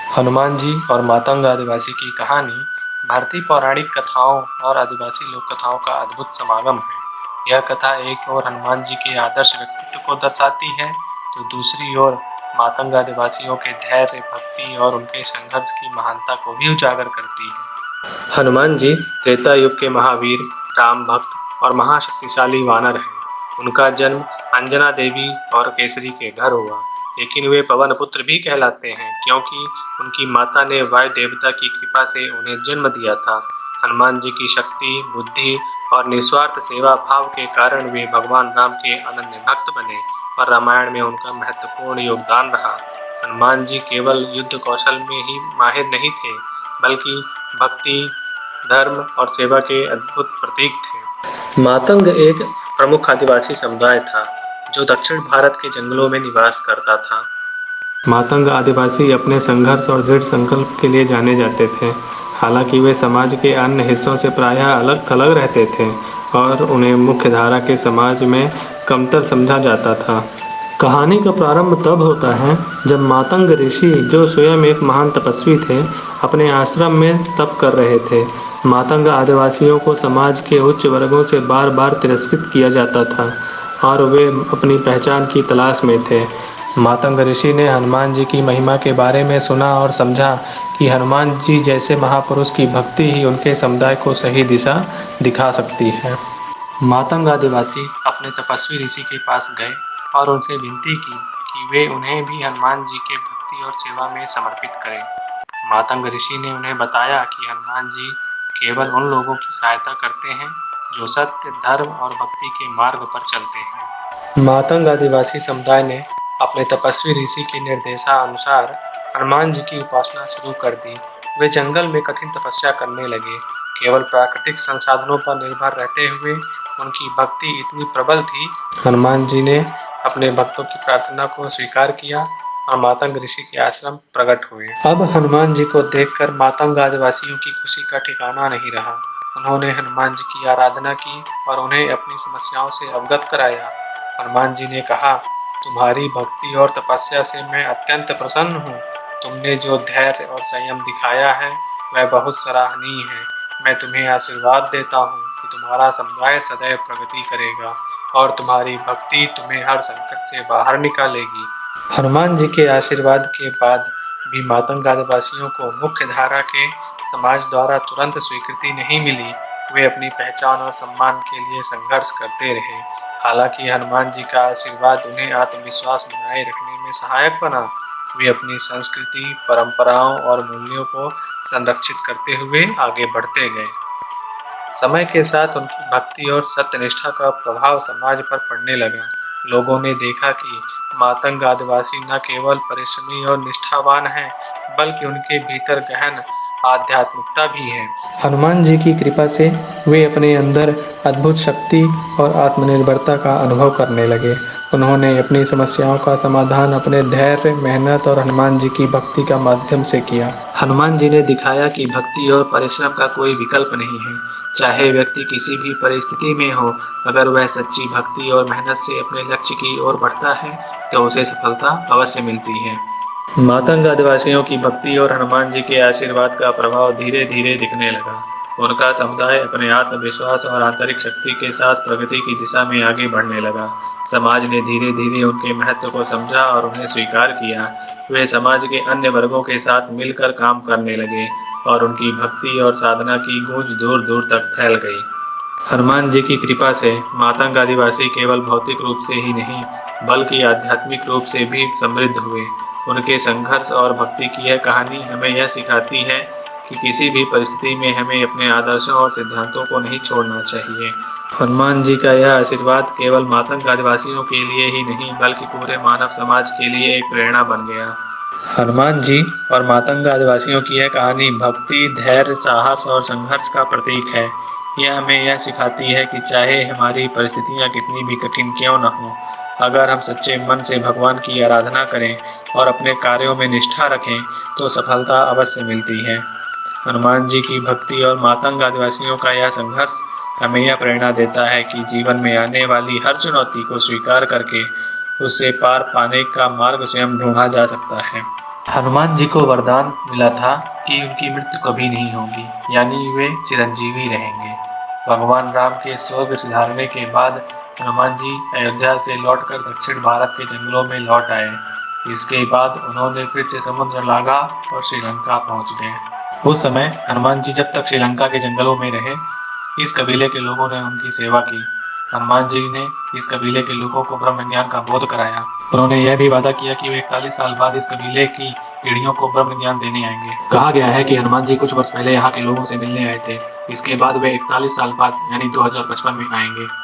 हनुमान जी और मातंग आदिवासी की कहानी भारतीय पौराणिक कथाओं और आदिवासी लोक कथाओं का अद्भुत समागम है। यह कथा एक ओर हनुमान जी के आदर्श व्यक्तित्व को दर्शाती है, तो दूसरी ओर मातंग आदिवासियों के धैर्य, भक्ति और उनके संघर्ष की महानता को भी उजागर करती है। हनुमान जी त्रेता युग के महावीर, राम भक्त और महाशक्तिशाली वानर हैं। उनका जन्म अंजना देवी और केसरी के घर हुआ, लेकिन वे पवन पुत्र भी कहलाते हैं क्योंकि उनकी माता ने वायु देवता की कृपा से उन्हें जन्म दिया था। हनुमान जी की शक्ति, बुद्धि और निस्वार्थ सेवा भाव के कारण वे भगवान राम के अनन्य भक्त बने और रामायण में उनका महत्वपूर्ण योगदान रहा। हनुमान जी केवल युद्ध कौशल में ही माहिर नहीं थे, बल्कि भक्ति, धर्म और सेवा के अद्भुत प्रतीक थे। मातंग एक प्रमुख आदिवासी समुदाय था, जो दक्षिण भारत के जंगलों में निवास करता था। मातंग आदिवासी अपने संघर्ष और दृढ़ संकल्प के लिए जाने जाते थे। हालांकि वे समाज के अन्य हिस्सों से प्रायः अलग थलग रहते थे और उन्हें मुख्य धारा के समाज में कमतर समझा जाता था। कहानी का प्रारंभ तब होता है जब मातंग ऋषि, जो स्वयं एक महान तपस्वी थे, अपने आश्रम में तप कर रहे थे। मातंग आदिवासियों को समाज के उच्च वर्गों से बार बार तिरस्कृत किया जाता था और वे अपनी पहचान की तलाश में थे। मातंग ऋषि ने हनुमान जी की महिमा के बारे में सुना और समझा कि हनुमान जी जैसे महापुरुष की भक्ति ही उनके समुदाय को सही दिशा दिखा सकती है। मातंग आदिवासी अपने तपस्वी ऋषि के पास गए और उनसे विनती की कि वे उन्हें भी हनुमान जी के भक्ति और सेवा में समर्पित करें। मातंग ऋषि ने उन्हें बताया कि हनुमान जी केवल उन लोगों की सहायता करते हैं जो सत्य, धर्म और भक्ति के मार्ग पर चलते हैं। मातंग आदिवासी समुदाय ने अपने तपस्वी ऋषि के निर्देशानुसार हनुमान जी की उपासना शुरू कर दी। वे जंगल में कठिन तपस्या करने लगे। केवल प्राकृतिक संसाधनों पर निर्भर रहते हुए उनकी भक्ति इतनी प्रबल थी। हनुमान जी ने अपने भक्तों की प्रार्थना को स्वीकार किया और मातंग ऋषि के आश्रम प्रकट हुए। अब हनुमान जी को देखकर मातंग आदिवासियों की खुशी का ठिकाना नहीं रहा। उन्होंने हनुमान जी की आराधना की और उन्हें अपनी समस्याओं से अवगत कराया। हनुमान जी ने कहा, तुम्हारी भक्ति और तपस्या से मैं अत्यंत प्रसन्न हूँ। तुमने जो धैर्य और संयम दिखाया है वह बहुत सराहनीय है। मैं तुम्हें आशीर्वाद देता हूँ कि तुम्हारा समुदाय सदैव प्रगति करेगा और तुम्हारी भक्ति तुम्हें हर संकट से बाहर निकालेगी। हनुमान जी के आशीर्वाद के बाद भी मातंग आदिवासियों को मुख्य धारा के समाज द्वारा तुरंत स्वीकृति नहीं मिली। वे अपनी पहचान और सम्मान के लिए संघर्ष करते रहे। हालांकि हनुमान जी का आशीर्वाद उन्हें आत्मविश्वास बनाए रखने में सहायक बना। वे अपनी संस्कृति, परंपराओं और मूल्यों को संरक्षित करते हुए आगे बढ़ते गए। समय के साथ उनकी भक्ति और सत्यनिष्ठा का प्रभाव समाज पर पड़ने लगा। लोगों ने देखा कि मातंग आदिवासी न केवल परिश्रमी और निष्ठावान हैं, बल्कि उनके भीतर गहन आध्यात्मिकता भी है। हनुमान जी की कृपा से वे अपने अंदर अद्भुत शक्ति और आत्मनिर्भरता का अनुभव करने लगे। उन्होंने अपनी समस्याओं का समाधान अपने धैर्य, मेहनत और हनुमान जी की भक्ति का माध्यम से किया। हनुमान जी ने दिखाया कि भक्ति और परिश्रम का कोई विकल्प नहीं है। चाहे व्यक्ति किसी भी परिस्थिति में हो, अगर वह सच्ची भक्ति और मेहनत से अपने लक्ष्य की ओर बढ़ता है तो उसे सफलता अवश्य मिलती है। मातंग आदिवासियों की भक्ति और हनुमान जी के आशीर्वाद का प्रभाव धीरे धीरे दिखने लगा। उनका समुदाय अपने आत्मविश्वास और आंतरिक शक्ति के साथ प्रगति की दिशा में आगे बढ़ने लगा। समाज ने धीरे धीरे उनके महत्व को समझा और उन्हें स्वीकार किया। वे समाज के अन्य वर्गों के साथ मिलकर काम करने लगे और उनकी भक्ति और साधना की गूंज दूर दूर तक फैल गई। हनुमान जी की कृपा से मातंग आदिवासी केवल भौतिक रूप से ही नहीं, बल्कि आध्यात्मिक रूप से भी समृद्ध हुए। उनके संघर्ष और भक्ति की यह कहानी हमें यह सिखाती है कि किसी भी परिस्थिति में हमें अपने आदर्शों और सिद्धांतों को नहीं छोड़ना चाहिए। हनुमान जी का यह आशीर्वाद केवल मातंग आदिवासियों के लिए ही नहीं, बल्कि पूरे मानव समाज के लिए एक प्रेरणा बन गया। हनुमान जी और मातंग आदिवासियों की यह कहानी भक्ति, धैर्य, साहस और संघर्ष का प्रतीक है। यह हमें यह सिखाती है कि चाहे हमारी परिस्थितियां कितनी भी कठिन क्यों न हों, अगर हम सच्चे मन से भगवान की आराधना करें और अपने कार्यों में निष्ठा रखें तो सफलता अवश्य मिलती है। हनुमान जी की भक्ति और मातंग आदिवासियों का यह संघर्ष हमें यह प्रेरणा देता है कि जीवन में आने वाली हर चुनौती को स्वीकार करके उससे पार पाने का मार्ग स्वयं ढूंढा जा सकता है। हनुमान जी को वरदान मिला था कि उनकी मृत्यु कभी नहीं होगी, यानी वे चिरंजीवी रहेंगे। भगवान राम के स्वर्ग सिधारने के बाद हनुमान जी अयोध्या से लौटकर दक्षिण भारत के जंगलों में लौट आए। इसके बाद उन्होंने फिर से समुद्र लांघा और श्रीलंका पहुंच गए। उस समय हनुमान जी जब तक श्रीलंका के जंगलों में रहे, इस कबीले के लोगों ने उनकी सेवा की। हनुमान जी ने इस कबीले के लोगों को ब्रह्म ज्ञान का बोध कराया। उन्होंने यह भी वादा किया कि वे 41 साल बाद इस कबीले की पीढ़ियों को ब्रह्म ज्ञान देने आएंगे। कहा गया है कि हनुमान जी कुछ वर्ष पहले यहाँ के लोगों से मिलने आए थे। इसके बाद वे 41 साल बाद यानी 2055 में आएंगे।